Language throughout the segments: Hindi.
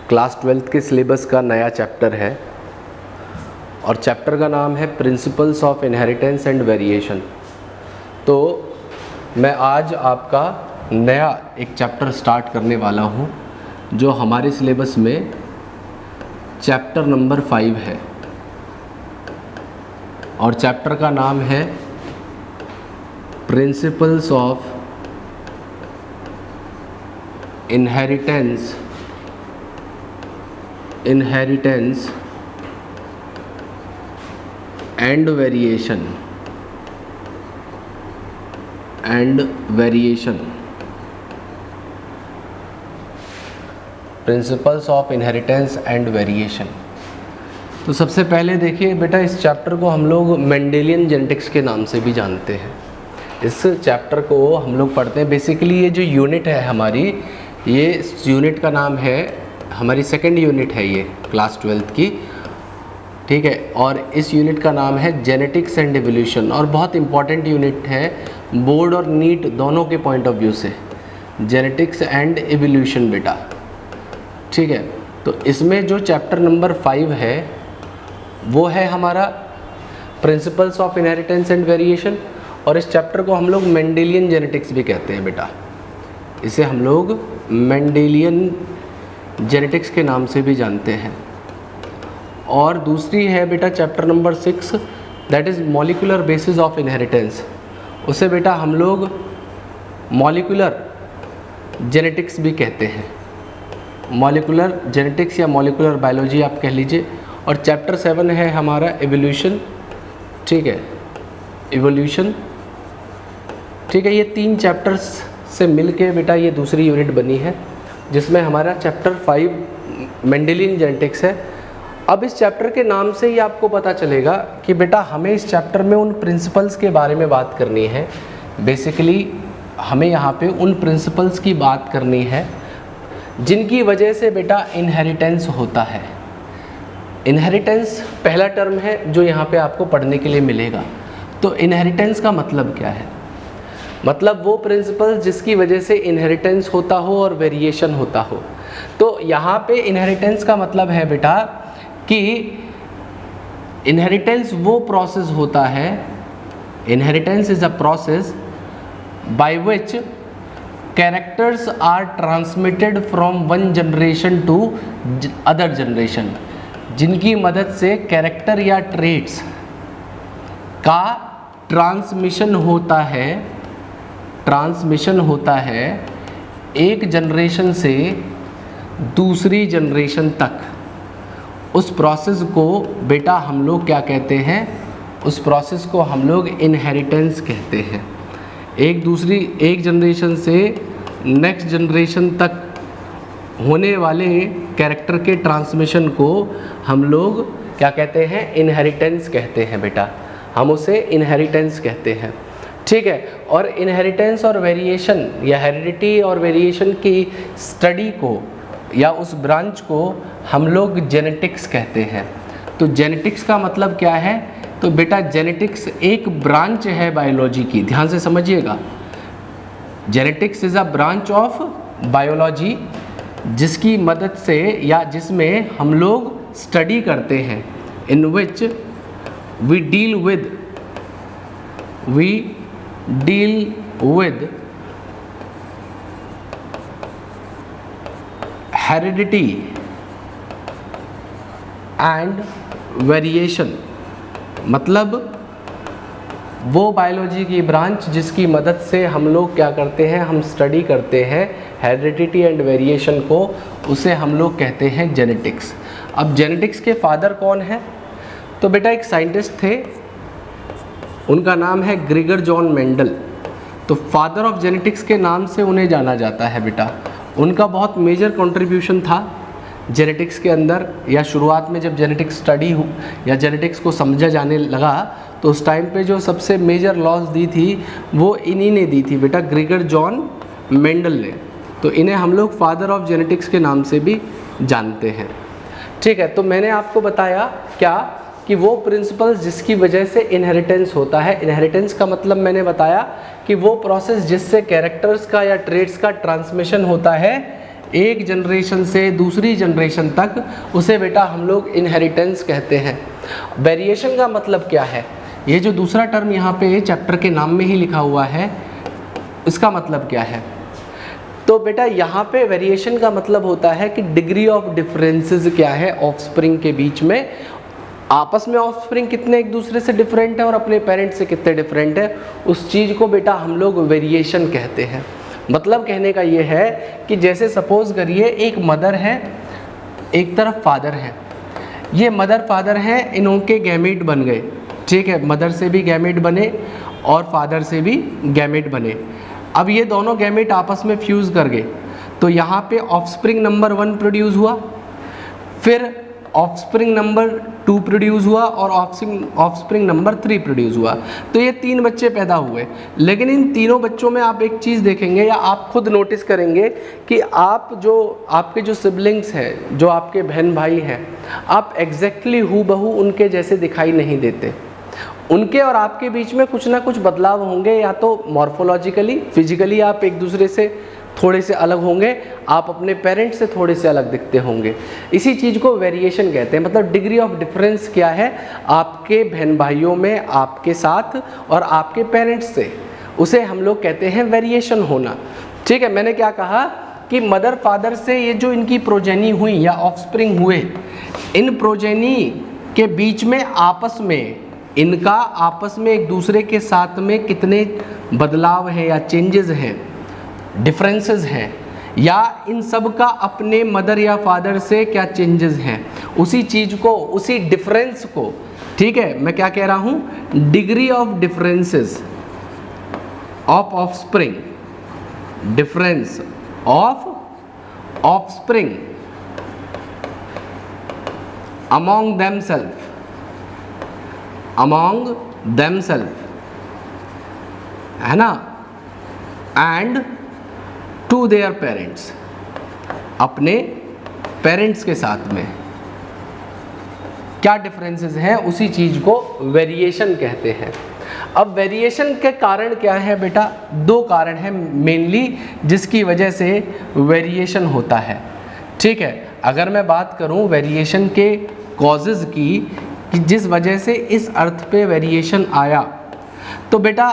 क्लास 12th के सिलेबस का नया चैप्टर है और चैप्टर का नाम है principles of inheritance and variation. तो मैं आज आपका नया एक चैप्टर स्टार्ट करने वाला हूँ जो हमारे सिलेबस में चैप्टर नंबर 5 है और चैप्टर का नाम है principles of inheritance and variation principles of inheritance and variation. तो सबसे पहले देखिए बेटा, इस चैप्टर को हम लोग मेंडेलियन जेनेटिक्स के नाम से भी जानते हैं। इस चैप्टर को हम लोग पढ़ते हैं। बेसिकली ये जो यूनिट है हमारी, ये इस यूनिट का नाम है, हमारी सेकेंड यूनिट है ये क्लास 12th की, ठीक है। और इस यूनिट का नाम है जेनेटिक्स एंड एवोल्यूशन और बहुत इंपॉर्टेंट यूनिट है बोर्ड और नीट दोनों के पॉइंट ऑफ व्यू से, जेनेटिक्स एंड एवोल्यूशन बेटा, ठीक है। तो इसमें जो चैप्टर नंबर 5 है वो है हमारा principles of inheritance and variation और इस चैप्टर को हम लोग मेंडेलियन जेनेटिक्स भी कहते हैं बेटा। इसे हम लोग मेंडेलियन जेनेटिक्स के नाम से भी जानते हैं। और दूसरी है बेटा chapter number 6, that is molecular basis of inheritance. उसे बेटा हम लोग मॉलिक्यूलर जेनेटिक्स भी कहते हैं, मॉलिक्यूलर जेनेटिक्स या मॉलिक्यूलर बायोलॉजी आप कह लीजिए। और चैप्टर 7 है हमारा एवोल्यूशन, ठीक है, एवोल्यूशन, ठीक है। ये 3 चैप्टर्स से मिलके बेटा ये दूसरी यूनिट बनी है जिसमें हमारा चैप्टर 5 मेंडेलियन जेनेटिक्स है। अब इस चैप्टर के नाम से ही आपको पता चलेगा कि बेटा हमें इस चैप्टर में उन प्रिंसिपल्स के बारे में बात करनी है। बेसिकली हमें यहाँ पे उन प्रिंसिपल्स की बात करनी है जिनकी वजह से बेटा इनहेरिटेंस होता है। इनहेरिटेंस पहला टर्म है जो यहाँ पे आपको पढ़ने के लिए मिलेगा। तो इनहेरिटेंस का मतलब क्या है? मतलब वो प्रिंसिपल जिसकी वजह से इनहेरिटेंस होता हो और वेरिएशन होता हो। तो यहाँ पे इनहेरिटेंस का मतलब है बेटा कि इनहेरिटेंस वो प्रोसेस होता है, inheritance is a process by which characters are transmitted from one generation to other generation, जिनकी मदद से कैरेक्टर या ट्रेट्स का ट्रांसमिशन होता है एक जनरेशन से दूसरी जनरेशन तक। उस प्रोसेस को बेटा हम लोग क्या कहते हैं? उस प्रोसेस को हम लोग इनहेरिटेंस कहते हैं। एक जनरेशन से नेक्स्ट जनरेशन तक होने वाले कैरेक्टर के ट्रांसमिशन को हम लोग क्या कहते हैं? इनहेरिटेंस कहते हैं बेटा, हम उसे इनहेरिटेंस कहते हैं, ठीक है। और इनहेरिटेंस और वेरिएशन या हेरिडिटी और वेरिएशन की स्टडी को या उस ब्रांच को हम लोग जेनेटिक्स कहते हैं। तो जेनेटिक्स का मतलब क्या है? तो बेटा जेनेटिक्स एक ब्रांच है बायोलॉजी की, ध्यान से समझिएगा। Genetics is a branch of biology जिसकी मदद से या जिसमें हम लोग स्टडी करते हैं, in which we deal with heredity and variation. मतलब वो बायोलॉजी की ब्रांच जिसकी मदद से हम लोग क्या करते हैं? हम स्टडी करते हैं हेरिडिटी एंड वेरिएशन को, उसे हम लोग कहते हैं जेनेटिक्स। अब जेनेटिक्स के फादर कौन है? तो बेटा एक साइंटिस्ट थे, उनका नाम है ग्रेगर जॉन मेंडल। तो फादर ऑफ जेनेटिक्स के नाम से उन्हें जाना जाता है बेटा। उनका बहुत मेजर कंट्रीब्यूशन था जेनेटिक्स के अंदर, या शुरुआत में जब जेनेटिक्स स्टडी हो या जेनेटिक्स को समझा जाने लगा तो उस टाइम पे जो सबसे मेजर लॉज दी थी वो इन्हीं ने दी थी बेटा, ग्रेगर जॉन मेंडल ने। तो इन्हें हम लोग फादर ऑफ जेनेटिक्स के नाम से भी जानते हैं, ठीक है। तो मैंने आपको बताया क्या कि वो प्रिंसिपल्स जिसकी वजह से इनहेरिटेंस होता है। इनहेरिटेंस का मतलब मैंने बताया कि वो प्रोसेस जिससे कैरेक्टर्स का या ट्रेट्स का ट्रांसमिशन होता है एक जनरेशन से दूसरी जनरेशन तक, उसे बेटा हम लोग इनहेरिटेंस कहते हैं। वेरिएशन का मतलब क्या है, ये जो दूसरा टर्म यहाँ पे चैप्टर के नाम में ही लिखा हुआ है, इसका मतलब क्या है? तो बेटा यहाँ पे वेरिएशन का मतलब होता है कि डिग्री ऑफ डिफरेंसेस क्या है ऑफस्प्रिंग के बीच में, आपस में ऑफस्प्रिंग कितने एक दूसरे से डिफरेंट है और अपने पेरेंट्स से कितने डिफरेंट है, उस चीज़ को बेटा हम लोग वेरिएशन कहते हैं। मतलब कहने का ये है कि जैसे सपोज करिए एक मदर है, एक तरफ फादर है, ये मदर फादर हैं, इन्हों के गैमेट बन गए, ठीक है, मदर से भी गैमेट बने और फादर से भी गैमेट बने। अब ये दोनों गैमेट आपस में फ्यूज़ कर गए, तो यहाँ पे ऑफस्प्रिंग नंबर 1 प्रोड्यूस हुआ, फिर ऑफस्प्रिंग नंबर 2 प्रोड्यूस हुआ और ऑफस्प्रिंग नंबर 3 प्रोड्यूस हुआ। तो ये 3 बच्चे पैदा हुए। लेकिन इन तीनों बच्चों में आप एक चीज़ देखेंगे या आप खुद नोटिस करेंगे कि आपके जो सिबलिंग्स हैं, जो आपके बहन भाई हैं, आप एग्जैक्टली हूबहू उनके जैसे दिखाई नहीं देते। उनके और आपके बीच में कुछ ना कुछ बदलाव होंगे, या तो मॉर्फोलॉजिकली, फिजिकली आप एक दूसरे से थोड़े से अलग होंगे, आप अपने पेरेंट्स से थोड़े से अलग दिखते होंगे। इसी चीज़ को वेरिएशन कहते हैं। मतलब डिग्री ऑफ डिफरेंस क्या है आपके बहन भाइयों में, आपके साथ और आपके पेरेंट्स से, उसे हम लोग कहते हैं वेरिएशन होना। ठीक है, मैंने क्या कहा कि मदर फादर से ये जो इनकी प्रोजेनी हुई या ऑफस्प्रिंग हुए, इन प्रोजेनी के बीच में आपस में इनका आपस में एक दूसरे के साथ में कितने बदलाव हैं या चेंजेस हैं, डिफरेंसेस हैं, या इन सब का अपने मदर या फादर से क्या चेंजेस हैं, उसी चीज़ को, उसी डिफरेंस को, ठीक है, मैं क्या कह रहा हूँ, degree of differences of offspring, difference of offspring among themselves, है ना, एंड टू देयर पेरेंट्स, अपने पेरेंट्स के साथ में क्या डिफरेंसेस हैं, उसी चीज़ को वेरिएशन कहते हैं। अब वेरिएशन के कारण क्या है बेटा, 2 कारण हैं मेनली जिसकी वजह से वेरिएशन होता है। ठीक है, अगर मैं बात करूं वेरिएशन के कॉजेज़ की, कि जिस वजह से इस अर्थ पे वेरिएशन आया, तो बेटा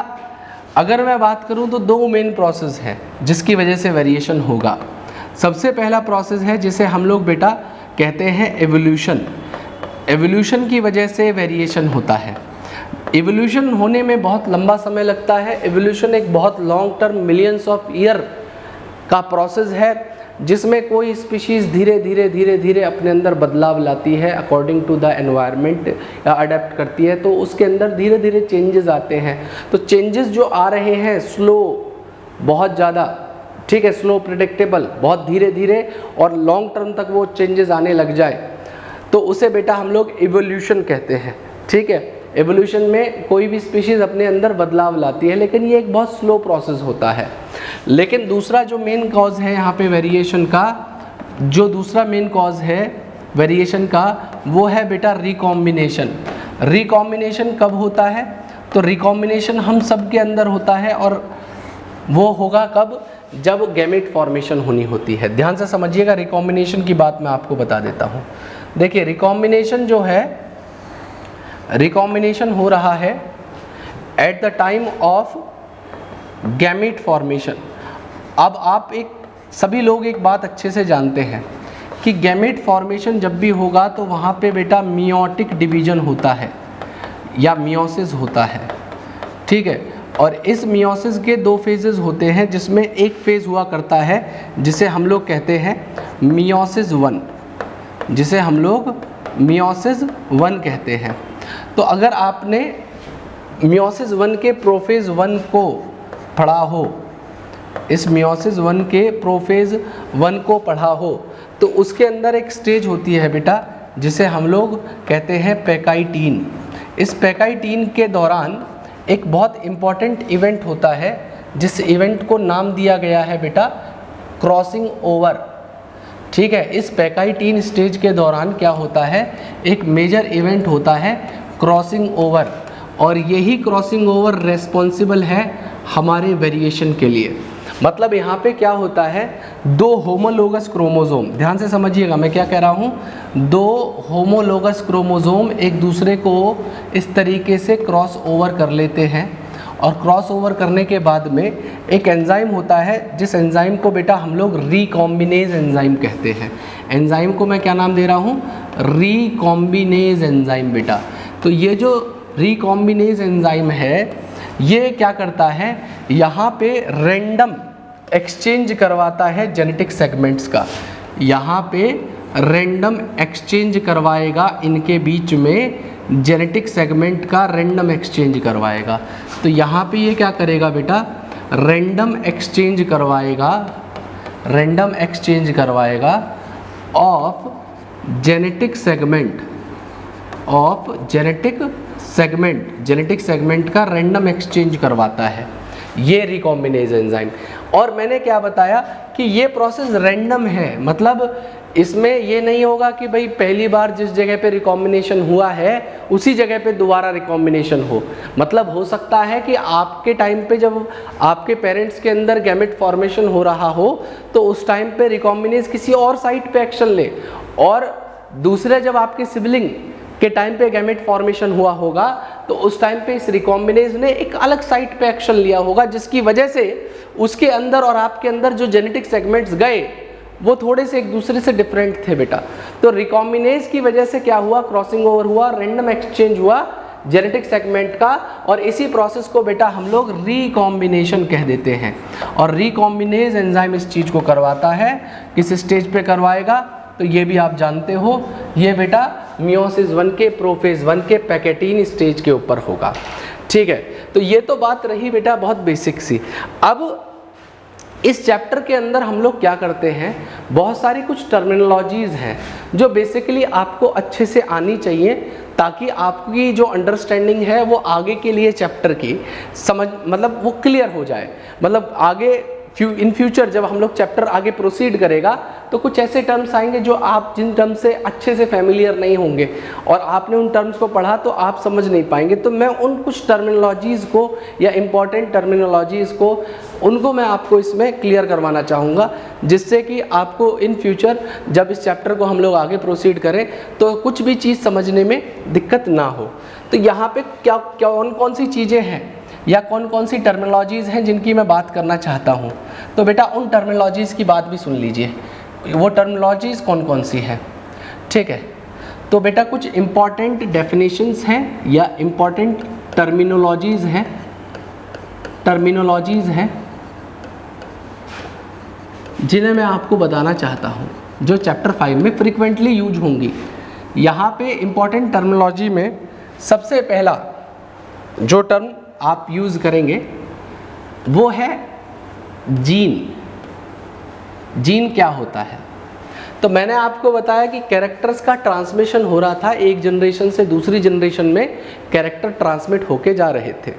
अगर मैं बात करूं तो 2 मेन प्रोसेस हैं जिसकी वजह से वेरिएशन होगा। सबसे पहला प्रोसेस है जिसे हम लोग बेटा कहते हैं एवोल्यूशन। एवोल्यूशन की वजह से वेरिएशन होता है। एवोल्यूशन होने में बहुत लंबा समय लगता है। एवोल्यूशन एक बहुत long term, millions of year का प्रोसेस है, जिसमें कोई स्पीशीज़ धीरे धीरे अपने अंदर बदलाव लाती है अकॉर्डिंग टू द एनवायरनमेंट, या अडेप्ट करती है, तो उसके अंदर धीरे धीरे चेंजेस आते हैं। तो चेंजेस जो आ रहे हैं स्लो, बहुत ज़्यादा, ठीक है, स्लो प्रिडिक्टेबल, बहुत धीरे धीरे और लॉन्ग टर्म तक वो चेंजेस आने लग जाए, तो उसे बेटा हम लोग इवोल्यूशन कहते हैं। ठीक है, एवोल्यूशन में कोई भी स्पीशीज़ अपने अंदर बदलाव लाती है, लेकिन ये एक बहुत स्लो प्रोसेस होता है। लेकिन दूसरा जो मेन कॉज है यहाँ पे वेरिएशन का, जो दूसरा मेन कॉज है वेरिएशन का, वो है बेटा रिकॉम्बिनेशन। रिकॉम्बिनेशन कब होता है, तो रिकॉम्बिनेशन हम सब के अंदर होता है, और वो होगा कब, जब गैमेट फॉर्मेशन होनी होती है। ध्यान से समझिएगा, रिकॉम्बिनेशन की बात मैं आपको बता देता हूँ। देखिए रिकॉम्बिनेशन जो है, रिकॉम्बिनेशन हो रहा है at the time of gamete formation. अब आप सभी लोग एक बात अच्छे से जानते हैं कि गैमेट फॉर्मेशन जब भी होगा तो वहाँ पे बेटा मियोटिक डिवीजन होता है या मियोसिस होता है। ठीक है, और इस मियोसिस के 2 फेजेस होते हैं, जिसमें एक फेज़ हुआ करता है जिसे हम लोग कहते हैं मियोसिस 1, जिसे हम लोग मियोसिस 1 कहते हैं। तो अगर आपने मियोसिस 1 के प्रोफेज 1 को पढ़ा हो, इस मियोसिस 1 के प्रोफेज 1 को पढ़ा हो, तो उसके अंदर एक स्टेज होती है बेटा जिसे हम लोग कहते हैं पैकाइटीन। इस पैकाइटीन के दौरान एक बहुत इम्पॉर्टेंट इवेंट होता है, जिस इवेंट को नाम दिया गया है बेटा क्रॉसिंग ओवर। ठीक है, इस पैकाइटीन स्टेज के दौरान क्या होता है, एक मेजर इवेंट होता है क्रॉसिंग ओवर, और यही क्रॉसिंग ओवर रेस्पॉन्सिबल है हमारे वेरिएशन के लिए। मतलब यहाँ पे क्या होता है, दो होमोलोगस क्रोमोसोम, ध्यान से समझिएगा मैं क्या कह रहा हूँ, दो होमोलोगस क्रोमोसोम एक दूसरे को इस तरीके से क्रॉस ओवर कर लेते हैं और क्रॉस ओवर करने के बाद में एक एंजाइम होता है जिस एंजाइम को बेटा हम लोग रिकॉम्बिनेज एंजाइम कहते हैं। एंजाइम को मैं क्या नाम दे रहा हूँ, रिकॉम्बिनेज एंजाइम बेटा। तो ये जो रिकॉम्बिनेज एंजाइम है ये क्या करता है, यहाँ पे रैंडम एक्सचेंज करवाता है जेनेटिक सेगमेंट्स का, यहाँ पे रैंडम एक्सचेंज करवाएगा, इनके बीच में जेनेटिक सेगमेंट का रैंडम एक्सचेंज करवाएगा। तो यहाँ पे ये क्या करेगा बेटा, रैंडम एक्सचेंज करवाएगा, रैंडम एक्सचेंज करवाएगा of genetic segment, of genetic segment का रैंडम एक्सचेंज करवाता है ये रिकॉम्बिनेज एंजाइम। और मैंने क्या बताया कि ये प्रोसेस रैंडम है, मतलब इसमें ये नहीं होगा कि भाई पहली बार जिस जगह पे रिकॉम्बिनेशन हुआ है उसी जगह पे दोबारा रिकॉम्बिनेशन हो। मतलब हो सकता है कि आपके टाइम पे जब आपके पेरेंट्स के अंदर गैमेट फॉर्मेशन हो रहा हो तो उस टाइम पे रिकॉम्बिनेज किसी और साइट पे एक्शन ले, और दूसरे जब आपके सिबलिंग के टाइम पे गैमेट फॉर्मेशन हुआ होगा तो उस टाइम पे इस रिकॉम्बिनेज ने एक अलग साइट पे एक्शन लिया होगा, जिसकी वजह से उसके अंदर और आपके अंदर जो जेनेटिक सेगमेंट्स गए वो थोड़े से एक दूसरे से डिफरेंट थे बेटा। तो रिकॉम्बिनेज की वजह से क्या हुआ, क्रॉसिंग ओवर हुआ, रैंडम एक्सचेंज हुआ जेनेटिक सेगमेंट का, और इसी प्रोसेस को बेटा हम लोग रिकॉम्बिनेशन कह देते हैं। और रिकॉम्बिनेज एंजाइम इस चीज़ को करवाता है, किस स्टेज पे करवाएगा तो ये भी आप जानते हो, ये बेटा मियोसिस 1 के प्रोफेज 1 के पैकेटीन स्टेज के ऊपर होगा। ठीक है, तो ये तो बात रही बेटा बहुत बेसिक सी। अब इस चैप्टर के अंदर हम लोग क्या करते हैं, बहुत सारी कुछ टर्मिनोलॉजीज़ हैं जो बेसिकली आपको अच्छे से आनी चाहिए ताकि आपकी जो अंडरस्टैंडिंग है वो आगे के लिए चैप्टर की समझ मतलब वो क्लियर हो जाए। मतलब आगे इन फ्यूचर जब हम लोग चैप्टर आगे प्रोसीड करेगा तो कुछ ऐसे टर्म्स आएंगे जो आप जिन टर्म्स से अच्छे से फैमिलियर नहीं होंगे और आपने उन टर्म्स को पढ़ा तो आप समझ नहीं पाएंगे। तो मैं उन कुछ टर्मिनोलॉजीज़ को या इम्पॉर्टेंट टर्मिनोलॉजीज़ को उनको मैं आपको इसमें क्लियर करवाना चाहूँगा, जिससे कि आपको इन फ्यूचर जब इस चैप्टर को हम लोग आगे प्रोसीड करें तो कुछ भी चीज़ समझने में दिक्कत ना हो। तो यहाँ पे क्या कौन कौन सी चीज़ें हैं या कौन कौन सी टर्मिनोलॉजीज़ हैं जिनकी मैं बात करना चाहता हूँ, तो बेटा उन टर्मिनोलॉजीज़ की बात भी सुन लीजिए। वो टर्मिनोलॉजीज़ कौन कौन सी हैं, ठीक है। तो बेटा कुछ इम्पॉर्टेंट डेफिनेशंस हैं या इम्पॉर्टेंट टर्मिनोलॉजीज़ हैं जिन्हें मैं आपको बताना चाहता हूँ, जो चैप्टर 5 में फ्रिक्वेंटली यूज होंगी। यहाँ पे इम्पॉर्टेंट टर्मिनोलॉजी में सबसे पहला जो टर्म आप यूज़ करेंगे वो है जीन। जीन क्या होता है? तो मैंने आपको बताया कि कैरेक्टर्स का ट्रांसमिशन हो रहा था, एक जनरेशन से दूसरी जनरेशन में कैरेक्टर ट्रांसमिट होके जा रहे थे।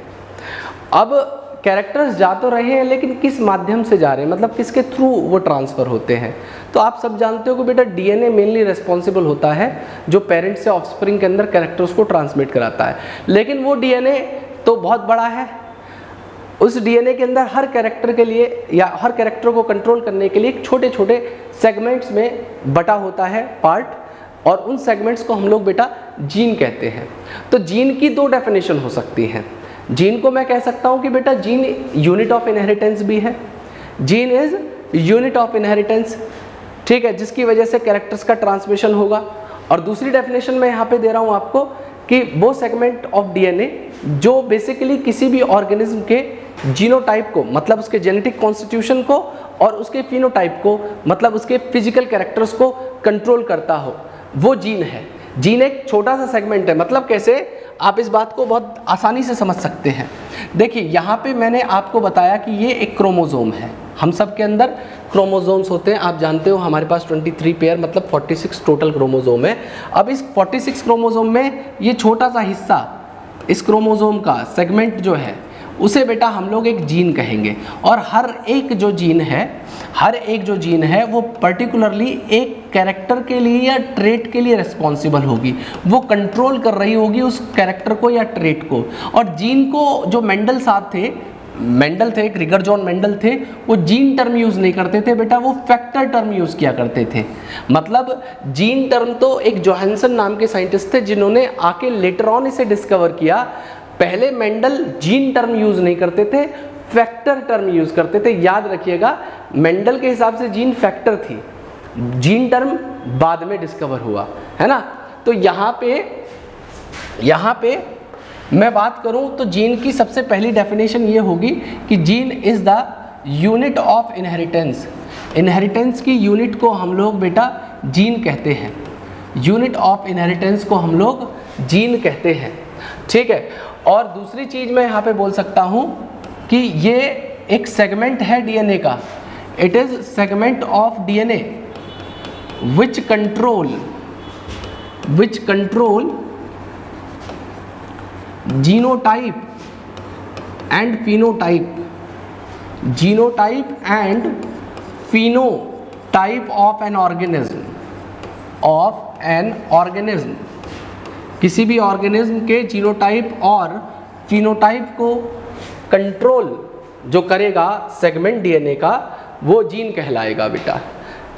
अब कैरेक्टर्स जा तो रहे हैं लेकिन किस माध्यम से जा रहे हैं, मतलब किसके थ्रू वो ट्रांसफ़र होते हैं। तो आप सब जानते हो कि बेटा डीएनए मेनली रिस्पॉन्सिबल होता है जो पेरेंट्स से ऑफस्प्रिंग के अंदर कैरेक्टर्स को ट्रांसमिट कराता है। लेकिन वो डीएनए तो बहुत बड़ा है, उस डीएनए के अंदर हर कैरेक्टर के लिए या हर कैरेक्टर को कंट्रोल करने के लिए छोटे छोटे सेगमेंट्स में बटा होता है पार्ट, और उन सेगमेंट्स को हम लोग बेटा जीन कहते हैं। तो जीन की दो डेफिनेशन हो सकती हैं। जीन को मैं कह सकता हूं कि बेटा जीन यूनिट ऑफ इनहेरिटेंस भी है, gene is unit of inheritance, ठीक है, जिसकी वजह से कैरेक्टर्स का ट्रांसमिशन होगा। और दूसरी डेफिनेशन मैं यहाँ पे दे रहा हूँ आपको कि वो सेगमेंट ऑफ डीएनए जो बेसिकली किसी भी ऑर्गेनिज्म के जीनोटाइप को, मतलब उसके जेनेटिक कॉन्स्टिट्यूशन को, और उसके फिनोटाइप को, मतलब उसके फिजिकल कैरेक्टर्स को कंट्रोल करता हो, वो जीन है। जीन एक छोटा सा सेगमेंट है। मतलब कैसे, आप इस बात को बहुत आसानी से समझ सकते हैं। देखिए यहाँ पे मैंने आपको बताया कि ये एक क्रोमोसोम है, हम सब के अंदर क्रोमोसोम्स होते हैं, आप जानते हो हमारे पास 23 पेयर मतलब 46 टोटल क्रोमोसोम है। अब इस 46 क्रोमोसोम में ये छोटा सा हिस्सा इस क्रोमोसोम का सेगमेंट जो है उसे बेटा हम लोग एक जीन कहेंगे। और हर एक जो जीन है वो पर्टिकुलरली एक कैरेक्टर के लिए या ट्रेट के लिए रिस्पॉन्सिबल होगी, वो कंट्रोल कर रही होगी उस कैरेक्टर को या ट्रेट को। और जीन को जो मेंडल साहब थे, मेंडल थे, रिगर जॉन मेंडल थे, वो जीन टर्म यूज़ नहीं करते थे बेटा, वो फैक्टर टर्म यूज़ किया करते थे। मतलब जीन टर्म तो एक जोहानसन नाम के साइंटिस्ट थे जिन्होंने आके लेटर ऑन इसे डिस्कवर किया। पहले मेंडल जीन टर्म यूज़ नहीं करते थे, फैक्टर टर्म यूज़ करते थे। याद रखिएगा, मेंडल के हिसाब से जीन फैक्टर थी, जीन टर्म बाद में डिस्कवर हुआ, है ना। तो यहाँ पे मैं बात करूं तो जीन की सबसे पहली डेफिनेशन ये होगी कि gene is the unit of inheritance. Inheritance की यूनिट को हम लोग बेटा जीन कहते हैं, यूनिट ऑफ इनहेरिटेंस को हम लोग जीन कहते हैं, ठीक है। और दूसरी चीज़ मैं यहाँ पे बोल सकता हूँ कि ये एक सेगमेंट है डीएनए का, it is segment of DNA which control genotype and phenotype, genotype and phenotype of an organism, किसी भी ऑर्गेनिज्म के जीनोटाइप और phenotype को कंट्रोल जो करेगा सेगमेंट डीएनए का, वो जीन कहलाएगा बेटा,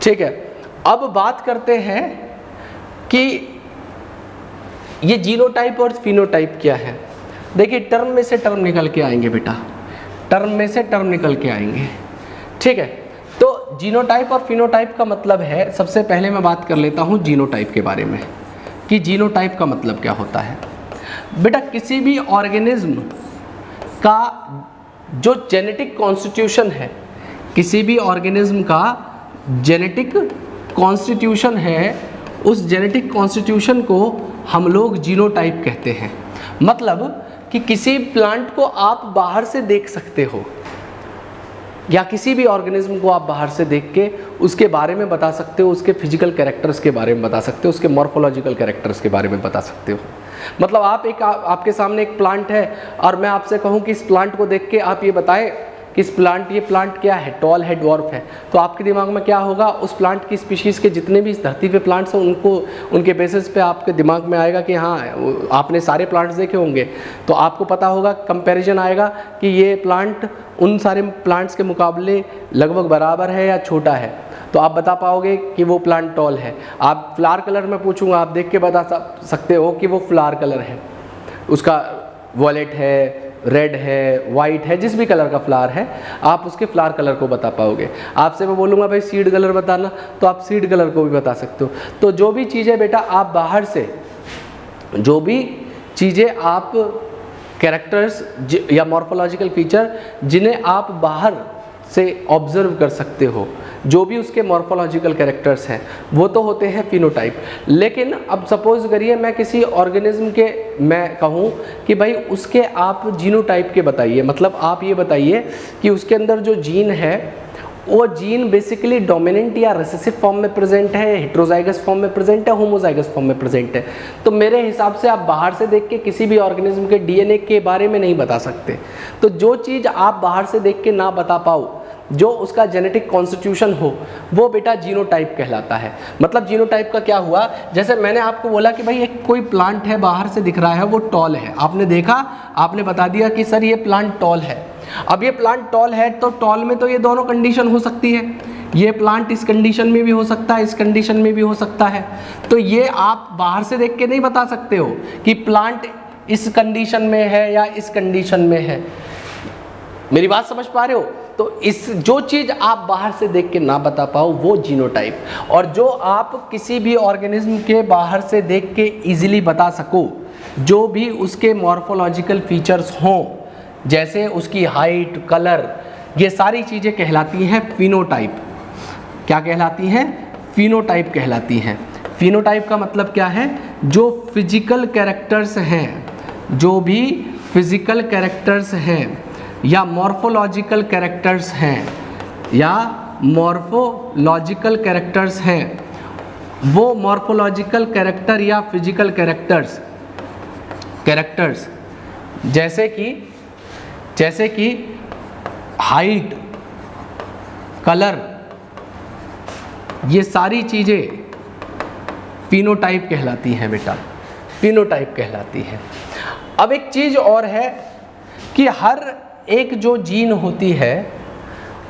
ठीक है। अब बात करते हैं कि ये जीनोटाइप और फिनोटाइप क्या है। देखिए, टर्म में से टर्म निकल के आएंगे बेटा, टर्म में से टर्म निकल के आएंगे, ठीक है। तो जीनोटाइप और फिनोटाइप का मतलब है, सबसे पहले मैं बात कर लेता हूँ जीनोटाइप के बारे में कि जीनोटाइप का मतलब क्या होता है। बेटा, किसी भी ऑर्गेनिज्म का जो जेनेटिक कॉन्स्टिट्यूशन है, किसी भी ऑर्गेनिज्म का जेनेटिक कॉन्स्टिट्यूशन है, उस जेनेटिक कॉन्स्टिट्यूशन को हम लोग जीनोटाइप कहते हैं। मतलब कि किसी प्लांट को आप बाहर से देख सकते हो या किसी भी ऑर्गेनिज्म को आप बाहर से देख के उसके बारे में बता सकते हो, उसके फिजिकल कैरेक्टर्स के बारे में बता सकते हो, उसके मॉर्फोलॉजिकल कैरेक्टर्स के बारे में बता सकते हो। मतलब आपके सामने एक प्लांट है और मैं आपसे कहूँ कि इस प्लांट को देख के आप ये बताएं कि ये प्लांट क्या है, टॉल है, ड्वार्फ है, तो आपके दिमाग में क्या होगा, उस प्लांट की स्पीशीज़ के जितने भी इस धरती पे प्लांट्स हैं उनके बेसिस पे आपके दिमाग में आएगा कि हाँ, आपने सारे प्लांट्स देखे होंगे, तो आपको पता होगा, कंपैरिजन आएगा कि ये प्लांट उन सारे प्लांट्स के मुकाबले लगभग बराबर है या छोटा है, तो आप बता पाओगे कि वो प्लांट टॉल है। आप फ्लावर कलर में पूछूंगा, आप देख के बता सकते हो कि वो फ्लावर कलर है, उसका वॉलेट है, रेड है, वाइट है, जिस भी कलर का फ्लावर है आप उसके फ्लावर कलर को बता पाओगे। आपसे मैं बोलूँगा भाई सीड कलर बताना, तो आप सीड कलर को भी बता सकते हो। तो जो भी चीज़ें बेटा आप बाहर से, जो भी चीज़ें आप कैरेक्टर्स या मॉर्फोलॉजिकल फीचर जिन्हें आप बाहर से ऑब्जर्व कर सकते हो, जो भी उसके मॉर्फोलॉजिकल कैरेक्टर्स हैं, वो तो होते हैं फिनोटाइप। लेकिन अब सपोज करिए मैं किसी ऑर्गेनिज्म के मैं कहूँ कि भाई उसके आप जीनोटाइप के बताइए, मतलब आप ये बताइए कि उसके अंदर जो जीन है वो जीन बेसिकली डोमिनेंट या रिसेसिव फॉर्म में प्रेजेंट है, हेट्रोजाइगस फॉर्म में प्रेजेंट है, होमोजाइगस फॉर्म में प्रेजेंट है। तो मेरे हिसाब से आप बाहर से देख के किसी भी ऑर्गेनिज्म के डीएनए के बारे में नहीं बता सकते। तो जो चीज़ आप बाहर से देख के ना बता पाओ, जो उसका जेनेटिक कॉन्स्टिट्यूशन हो, वो बेटा जीनोटाइप कहलाता है। मतलब जीनोटाइप का क्या हुआ, जैसे मैंने आपको बोला कि भाई एक कोई प्लांट है बाहर से दिख रहा है, वो टॉल है, आपने देखा, आपने बता दिया कि सर ये प्लांट टॉल है। अब ये प्लांट टॉल है, तो टॉल में तो ये दोनों कंडीशन हो सकती है, ये प्लांट इस कंडीशन में भी हो सकता है, इस कंडीशन में भी हो सकता है। तो ये आप बाहर से देख के नहीं बता सकते हो कि प्लांट इस कंडीशन में है या इस कंडीशन में है। मेरी बात समझ पा रहे हो? तो इस जो चीज़ आप बाहर से देख के ना बता पाओ वो जीनोटाइप, और जो आप किसी भी ऑर्गेनिज्म के बाहर से देख के इजीली बता सको, जो भी उसके मॉर्फोलॉजिकल फीचर्स हों, जैसे उसकी हाइट, कलर, ये सारी चीज़ें कहलाती हैं फिनोटाइप। क्या कहलाती हैं? फिनोटाइप कहलाती हैं। फिनोटाइप का मतलब क्या है? जो फिजिकल कैरेक्टर्स हैं, जो भी फिजिकल कैरेक्टर्स हैं या मॉर्फोलॉजिकल कैरेक्टर्स हैं वो मॉर्फोलॉजिकल कैरेक्टर या फिजिकल कैरेक्टर्स जैसे कि हाइट, कलर, ये सारी चीज़ें फिनोटाइप कहलाती हैं बेटा, फिनोटाइप कहलाती है। अब एक चीज़ और है कि हर एक जो जीन होती है,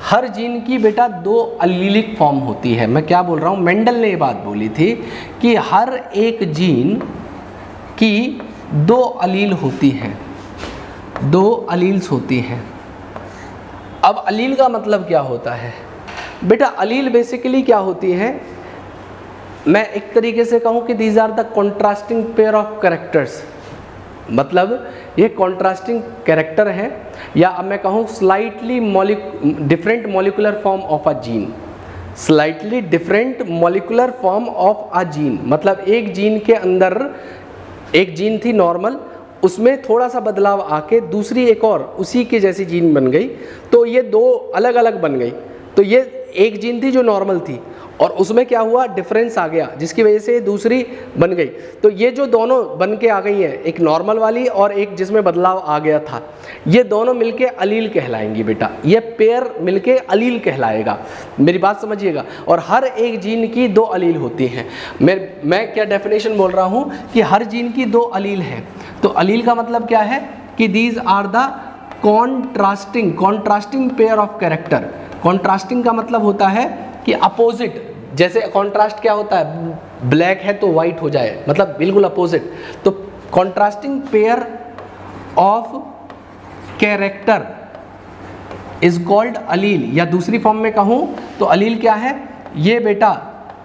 हर जीन की बेटा 2 अलीलिक फॉर्म होती है। मैं क्या बोल रहा हूँ, मेंडल ने ये बात बोली थी कि हर एक जीन की 2 अलील होती हैं, 2 अलील्स होती हैं। अब अलील का मतलब क्या होता है बेटा? अलील बेसिकली क्या होती है, मैं एक तरीके से कहूँ कि these are the contrasting pair of characters, मतलब ये कॉन्ट्रास्टिंग कैरेक्टर है, या अब मैं कहूँ slightly different molecular form of a gene, slightly different molecular form of a gene. मतलब एक जीन के अंदर एक जीन थी नॉर्मल, उसमें थोड़ा सा बदलाव आके दूसरी एक और उसी की जैसी जीन बन गई, तो ये 2 अलग अलग बन गई। तो ये एक जीन थी जो नॉर्मल थी और उसमें क्या हुआ, डिफरेंस आ गया, जिसकी वजह से दूसरी बन गई। तो ये जो दोनों बन के आ गई हैं, एक नॉर्मल वाली और एक जिसमें बदलाव आ गया था, ये दोनों मिलके अलील कहलाएंगी बेटा। ये पेयर मिलके अलील कहलाएगा, मेरी बात समझिएगा। और हर एक जीन की 2 अलील होती हैं। मैं क्या डेफिनेशन बोल रहा हूँ कि हर जीन की 2 अलील हैं। तो अलील का मतलब क्या है कि these are the contrasting pair of character. Contrasting का मतलब होता है कि अपोजिट, जैसे कॉन्ट्रास्ट क्या होता है, ब्लैक है तो वाइट हो जाए, मतलब बिल्कुल अपोजिट। तो contrasting pair of character is called allele, या दूसरी फॉर्म में कहूं तो अलील क्या है, ये बेटा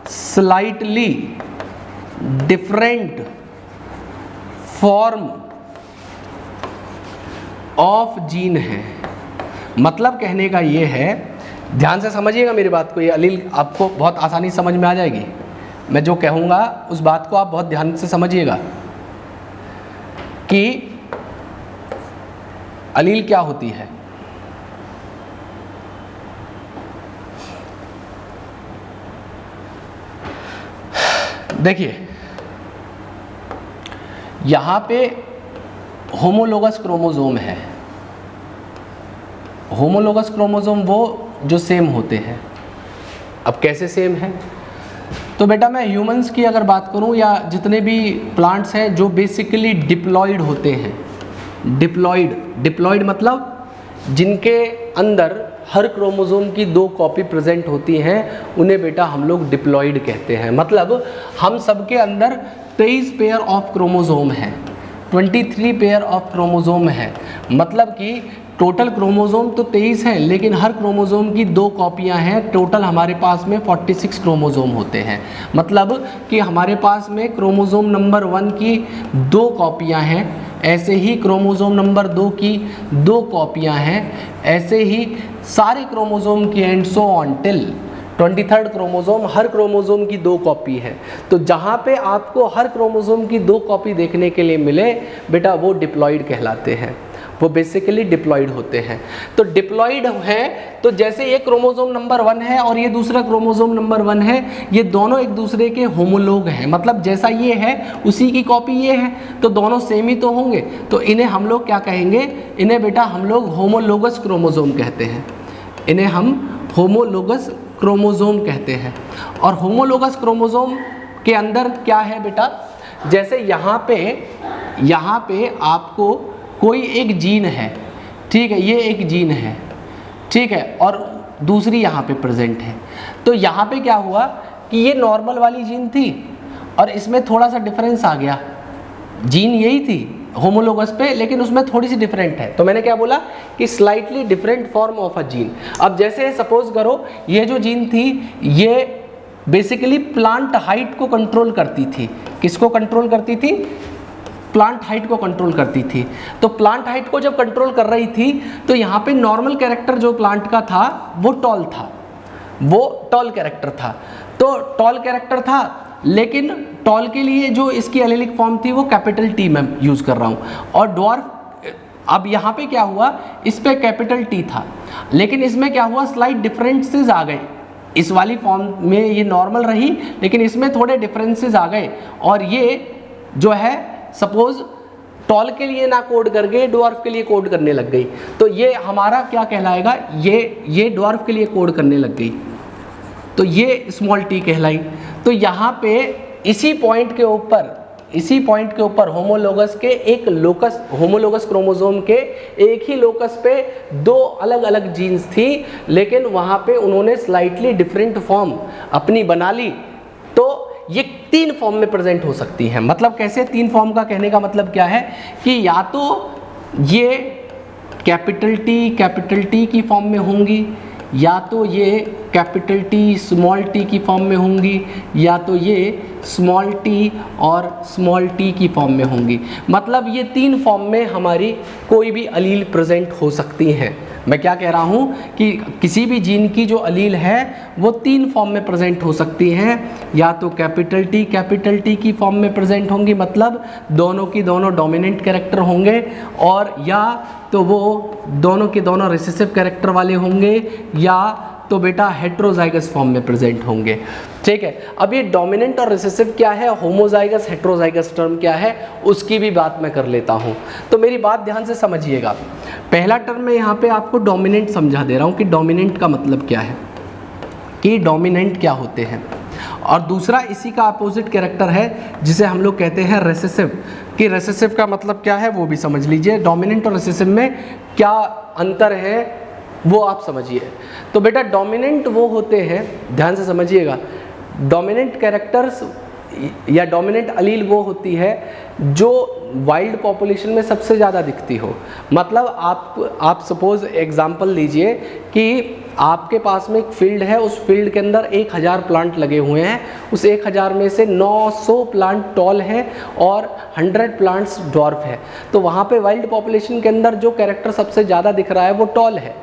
slightly different form of gene है। मतलब कहने का ये है, ध्यान से समझिएगा मेरी बात को, ये अलील आपको बहुत आसानी से समझ में आ जाएगी। मैं जो कहूँगा उस बात को आप बहुत ध्यान से समझिएगा कि अलील क्या होती है। देखिए यहाँ पे होमोलोगस क्रोमोसोम है। होमोलोगस क्रोमोसोम वो जो सेम होते हैं। अब कैसे सेम है, तो बेटा मैं ह्यूमंस की अगर बात करूं या जितने भी प्लांट्स हैं जो बेसिकली डिप्लॉयड होते हैं, डिप्लॉयड मतलब जिनके अंदर हर क्रोमोसोम की 2 कॉपी प्रेजेंट होती हैं, उन्हें बेटा हम लोग डिप्लॉयड कहते हैं। मतलब हम सबके अंदर 23 पेयर ऑफ क्रोमोसोम हैं, 23 पेयर ऑफ क्रोमोसोम है। मतलब कि टोटल क्रोमोसोम तो 23 हैं, लेकिन हर क्रोमोसोम की 2 कॉपियां हैं। टोटल हमारे पास में 46 क्रोमोसोम होते हैं। मतलब कि हमारे पास में क्रोमोसोम नंबर 1 की 2 कॉपियां हैं, ऐसे ही क्रोमोसोम नंबर 2 की 2 कॉपियां हैं, ऐसे ही सारे क्रोमोसोम की and so on till 23rd chromosome, her chromosome की 2 कॉपी है। तो जहाँ पे आपको हर क्रोमोसोम की 2 कॉपी देखने के लिए मिले बेटा, वो डिप्लॉयड कहलाते हैं, वो बेसिकली डिप्लॉयड होते हैं। तो डिप्लॉयड हैं तो जैसे ये क्रोमोसोम नंबर 1 है और ये दूसरा क्रोमोसोम नंबर 1 है, ये दोनों एक दूसरे के होमोलोग हैं। मतलब जैसा ये है उसी की कॉपी ये है, तो दोनों सेम ही तो होंगे। तो इन्हें हम लोग क्या कहेंगे, इन्हें बेटा हम लोग होमोलोगस क्रोमोसोम कहते हैं। इन्हें हम होमोलोगस क्रोमोसोम कहते हैं। और होमोलोगस क्रोमोसोम के अंदर क्या है बेटा, जैसे यहाँ पे आपको कोई एक जीन है, ठीक है, ये एक जीन है, ठीक है, और दूसरी यहाँ पे प्रेजेंट है। तो यहाँ पे क्या हुआ कि ये नॉर्मल वाली जीन थी और इसमें थोड़ा सा डिफरेंस आ गया। जीन यही थी होमोलोगस पे, लेकिन उसमें थोड़ी सी डिफरेंट है। तो मैंने क्या बोला कि slightly different form of a gene. अब जैसे सपोज करो ये जो जीन थी ये बेसिकली प्लांट हाइट को कंट्रोल करती थी। किसको कंट्रोल करती थी? प्लांट हाइट को कंट्रोल करती थी। तो प्लांट हाइट को जब कंट्रोल कर रही थी तो यहाँ पे नॉर्मल कैरेक्टर जो प्लांट का था वो टॉल था, वो टॉल कैरेक्टर था। तो टॉल कैरेक्टर था, लेकिन टॉल के लिए जो इसकी एलेलिक फॉर्म थी वो कैपिटल टी में यूज़ कर रहा हूँ। और ड्वार्फ, अब यहाँ पे क्या हुआ, इस पे कैपिटल टी था, लेकिन इसमें क्या हुआ, स्लाइट डिफरेंसेस आ गए। इस वाली फॉर्म में ये नॉर्मल रही, लेकिन इसमें थोड़े डिफरेंसेस आ गए और ये जो है सपोज टॉल के लिए ना कोड करके ड्वार्फ के लिए कोड करने लग गई। तो ये हमारा क्या कहलाएगा, ये ड्वार्फ के लिए कोड करने लग गई, तो ये स्मॉल टी कहलाई। तो यहाँ पे इसी पॉइंट के ऊपर इसी पॉइंट के ऊपर होमोलोगस के एक लोकस, होमोलोगस क्रोमोसोम के एक ही लोकस पे दो अलग अलग जीन्स थी, लेकिन वहाँ पे उन्होंने स्लाइटली डिफरेंट फॉर्म अपनी बना ली, तो ये 3 फॉर्म में प्रेजेंट हो सकती है। मतलब कैसे 3 फॉर्म का कहने का मतलब क्या है कि या तो ये कैपिटल टी की फॉर्म में होंगी, या तो ये कैपिटल टी स्मॉल टी की फॉर्म में होंगी, या तो ये स्मॉल टी और स्मॉल टी की फॉर्म में होंगी। मतलब ये 3 फॉर्म में हमारी कोई भी अलील प्रेजेंट हो सकती हैं। मैं क्या कह रहा हूँ कि किसी भी जीन की जो अलील है वो 3 फॉर्म में प्रेजेंट हो सकती हैं, या तो कैपिटल टी की फॉर्म में प्रेजेंट होंगी, मतलब दोनों की दोनों डोमिनेंट कैरेक्टर होंगे, और या तो वो दोनों के दोनों रिसेसिव कैरेक्टर वाले होंगे, या तो बेटा हेट्रोजाइगस फॉर्म में प्रेजेंट होंगे। ठीक है, अब ये डोमिनेंट और रिसेसिव क्या है, होमोजाइगस हेट्रोजाइगस टर्म क्या है, उसकी भी बात मैं कर लेता हूँ। तो मेरी बात ध्यान से समझिएगा। पहला टर्म मैं यहाँ पे आपको डोमिनेंट समझा दे रहा हूँ कि डोमिनेंट का मतलब क्या है, कि डोमिनेंट क्या होते हैं, और दूसरा इसी का अपोजिट कैरेक्टर है जिसे हम लोग कहते हैं रेसेसिव, कि रेसेसिव का मतलब क्या है वो भी समझ लीजिए। डोमिनेंट और रेसेसिव में क्या अंतर है वो आप समझिए। तो बेटा डोमिनेंट वो होते हैं, ध्यान से समझिएगा, डोमिनेंट कैरेक्टर्स या डोमिनेंट अलील वो होती है जो वाइल्ड पॉपुलेशन में सबसे ज़्यादा दिखती हो। मतलब आप सपोज एग्जांपल लीजिए कि आपके पास में एक फील्ड है, उस फील्ड के अंदर 1000 प्लांट लगे हुए हैं, उस 1000 में से 900 प्लांट टॉल हैं और 100 प्लांट्स ड्वार्फ है। तो वहाँ पे वाइल्ड पॉपुलेशन के अंदर जो कैरेक्टर सबसे ज़्यादा दिख रहा है वो टॉल है,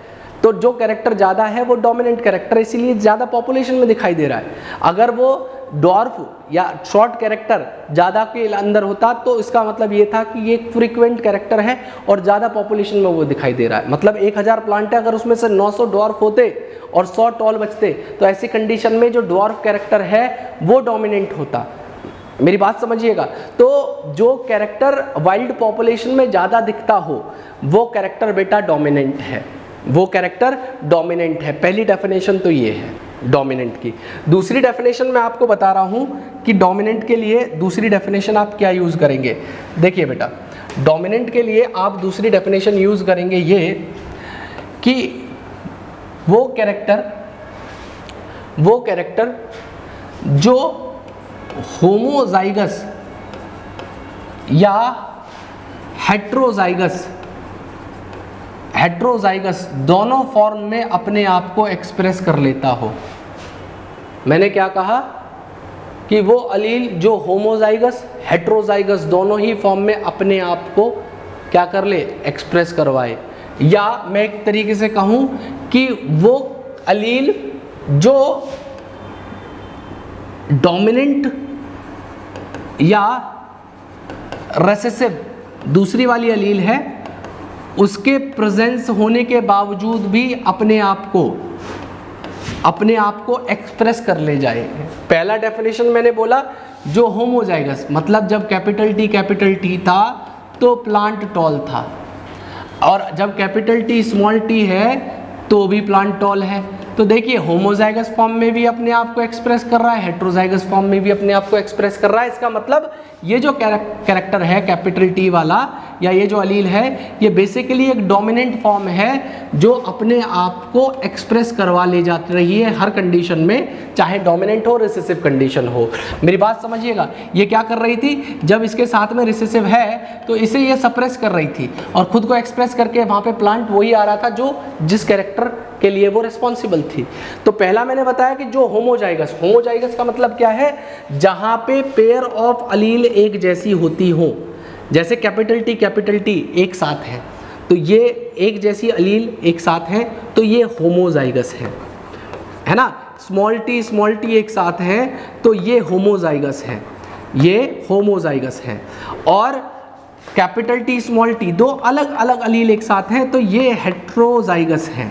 तो जो कैरेक्टर ज़्यादा है वो डोमिनेंट कैरेक्टर, इसीलिए ज़्यादा पॉपुलेशन में दिखाई दे रहा है। अगर वो डॉर्फ या शॉर्ट कैरेक्टर ज़्यादा के अंदर होता तो इसका मतलब ये था कि ये एक फ्रीक्वेंट कैरेक्टर है और ज़्यादा पॉपुलेशन में वो दिखाई दे रहा है। मतलब 1000 प्लांट है, अगर उसमें से 900 डॉर्फ होते और 100 टॉल बचते तो ऐसी कंडीशन में जो डॉर्फ कैरेक्टर है वो डोमिनेंट होता। मेरी बात समझिएगा। तो जो कैरेक्टर वाइल्ड पॉपुलेशन में ज़्यादा दिखता हो वो कैरेक्टर बेटा डोमिनेंट है, वो कैरेक्टर डोमिनेंट है। पहली डेफिनेशन तो ये है डोमिनेंट की। दूसरी डेफिनेशन मैं आपको बता रहा हूँ कि डोमिनेंट के लिए दूसरी डेफिनेशन आप क्या यूज़ करेंगे। देखिए बेटा, डोमिनेंट के लिए आप दूसरी डेफिनेशन यूज़ करेंगे ये कि वो कैरेक्टर जो होमोजाइगस या हेट्रोजाइगस दोनों फॉर्म में अपने आप को एक्सप्रेस कर लेता हो। मैंने क्या कहा कि वो अलील जो होमोजाइगस हेट्रोजाइगस दोनों ही फॉर्म में अपने आप को क्या कर ले, एक्सप्रेस करवाए। या मैं एक तरीके से कहूँ कि वो अलील जो डोमिनेंट या रेसेसिव दूसरी वाली अलील है, उसके प्रेजेंस होने के बावजूद भी अपने आप को एक्सप्रेस कर ले जाए। पहला डेफिनेशन मैंने बोला जो होमोजाइगस, मतलब जब कैपिटल टी था तो प्लांट टॉल था, और जब कैपिटल टी स्मॉल टी है तो भी प्लांट टॉल है। तो देखिए होमोजाइगस फॉर्म में भी अपने आप को एक्सप्रेस कर रहा है, हेट्रोजाइगस फॉर्म में भी अपने आप को एक्सप्रेस कर रहा है। इसका मतलब ये जो कैरेक्टर है कैपिटल टी वाला या ये जो अलील है ये बेसिकली एक डोमिनेंट फॉर्म है जो अपने आप को एक्सप्रेस करवा ले जाती रही है हर कंडीशन में, चाहे डोमिनेंट हो रिसेसिव कंडीशन हो। मेरी बात समझिएगा, ये क्या कर रही थी, जब इसके साथ में रिसेसिव है तो इसे ये सप्रेस कर रही थी और खुद को एक्सप्रेस करके वहाँ पे प्लांट वही आ रहा था जो जिस कैरेक्टर के लिए वो रिस्पॉन्सिबल थी। तो पहला मैंने बताया कि जो होमोजाइगस का मतलब क्या है, जहाँ पे पेयर ऑफ अलील एक जैसी होती हो, जैसे कैपिटल टी एक साथ है तो ये एक जैसी अलील एक साथ है तो ये होमोजाइगस है ना। स्मॉल टी एक साथ है तो ये होमोजाइगस है, और कैपिटल टी स्मॉल टी दो अलग अलग अलील एक साथ हैं तो ये हेट्रोजाइगस है।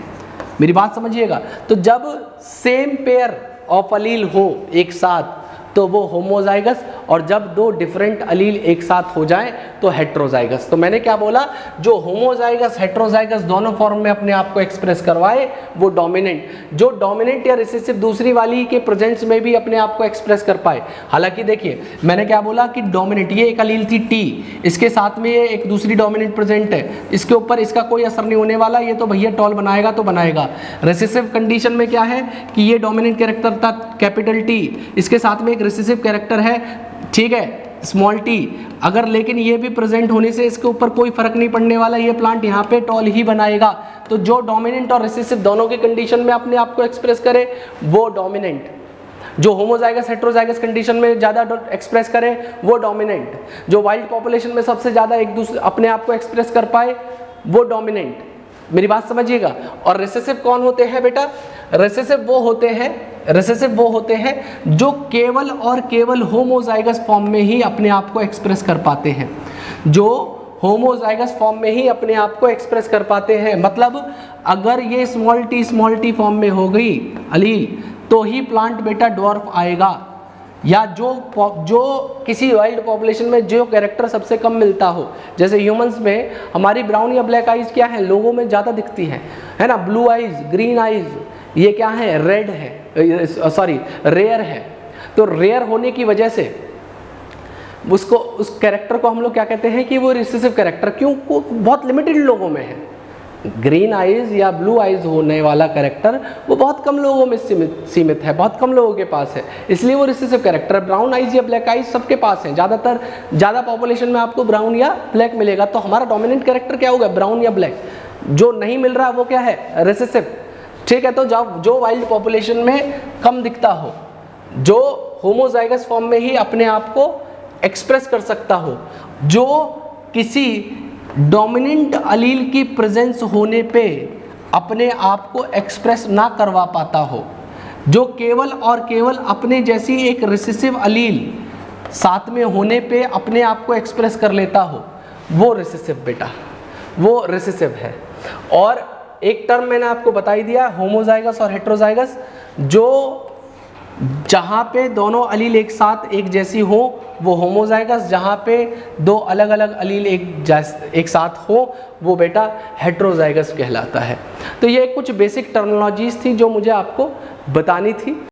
मेरी बात समझिएगा। तो जब सेम पेयर ऑफ अलील हो एक साथ तो वो होमोजाइगस, और जब दो डिफरेंट अलील एक साथ हो जाएं तो हेट्रोजाइगस। तो मैंने क्या बोला, जो होमोजाइगस हेट्रोजाइगस दोनों फॉर्म में अपने आप को एक्सप्रेस करवाए वो डोमिनेंट, जो डोमिनेंट या रिसेसिव दूसरी वाली के प्रेजेंस में भी अपने आप को एक्सप्रेस कर पाए। हालांकि देखिए मैंने क्या बोला कि डोमिनेंट, ये एक अलील थी टी, इसके साथ में ये एक दूसरी डोमिनेंट प्रेजेंट है, इसके ऊपर इसका कोई असर नहीं होने वाला, ये तो भैया टॉल बनाएगा तो बनाएगा। रिसेसिव कंडीशन में क्या है कि ये डोमिनेंट कैरेक्टर था कैपिटल टी, इसके साथ में एक रिसेसिव कैरेक्टर है, ठीक है, स्मॉल टी, अगर लेकिन ये भी प्रेजेंट होने से इसके ऊपर कोई फर्क नहीं पड़ने वाला, ये प्लांट यहाँ पे टॉल ही बनाएगा। तो जो डोमिनेंट और रिसेसिव दोनों की कंडीशन में अपने आप को एक्सप्रेस करे वो डोमिनेंट, जो होमोजाइगस हेट्रोजाइगस कंडीशन में ज़्यादा एक्सप्रेस करे वो डोमिनेंट, जो वाइल्ड पॉपुलेशन में सबसे ज़्यादा एक दूसरे अपने आप को एक्सप्रेस कर पाए वो डोमिनेंट। मेरी बात समझिएगा। और रिसेसिव कौन होते हैं बेटा, रिसेसिव वो होते हैं जो केवल और केवल होमोजाइगस फॉर्म में ही अपने आप को एक्सप्रेस कर पाते हैं, जो होमोजाइगस फॉर्म में ही अपने आप को एक्सप्रेस कर पाते हैं। मतलब अगर ये स्मॉल टी फॉर्म में हो गई अलील तो ही प्लांट बेटा ड्वार्फ आएगा, या जो किसी वाइल्ड पॉपुलेशन में जो कैरेक्टर सबसे कम मिलता हो, जैसे ह्यूमंस में हमारी ब्राउन या ब्लैक आइज क्या है, लोगों में ज़्यादा दिखती है ना, ब्लू आइज, ग्रीन आइज, ये क्या है, रेड है, सॉरी रेयर है। तो रेयर होने की वजह से उसको, उस कैरेक्टर को हम लोग क्या कहते हैं कि वो रिसेसिव कैरेक्टर, क्यों, बहुत लिमिटेड लोगों में है। ग्रीन आइज या ब्लू आइज होने वाला कैरेक्टर वो बहुत कम लोगों में सीमित है, बहुत कम लोगों के पास है, इसलिए वो रिसेसिव कैरेक्टर। ब्राउन आइज या ब्लैक आइज सबके पास है, ज़्यादा पॉपुलेशन में आपको ब्राउन या ब्लैक मिलेगा। तो हमारा डोमिनेंट कैरेक्टर क्या होगा, ब्राउन या ब्लैक। जो नहीं मिल रहा वो क्या है, रिसेसिव, ठीक है। तो जो वाइल्ड पॉपुलेशन में कम दिखता हो, जो होमोजाइगस फॉर्म में ही अपने आप को एक्सप्रेस कर सकता हो, जो किसी डोमिनेंट अलील की प्रेजेंस होने पे अपने आप को एक्सप्रेस ना करवा पाता हो, जो केवल और केवल अपने जैसी एक रिसेसिव अलील साथ में होने पे अपने आप को एक्सप्रेस कर लेता हो, वो रिसेसिव बेटा, वो रिसेसिव है। और एक टर्म मैंने आपको बता ही दिया, होमोजाइगस और हेट्रोजाइगस, जो जहाँ पे दोनों अलील एक साथ एक जैसी हो वो होमोजाइगस, जहाँ पे दो अलग अलग अलील एक साथ हो वो बेटा हेट्रोजाइगस कहलाता है। तो ये कुछ बेसिक टर्मिनोलॉजीज थी जो मुझे आपको बतानी थी।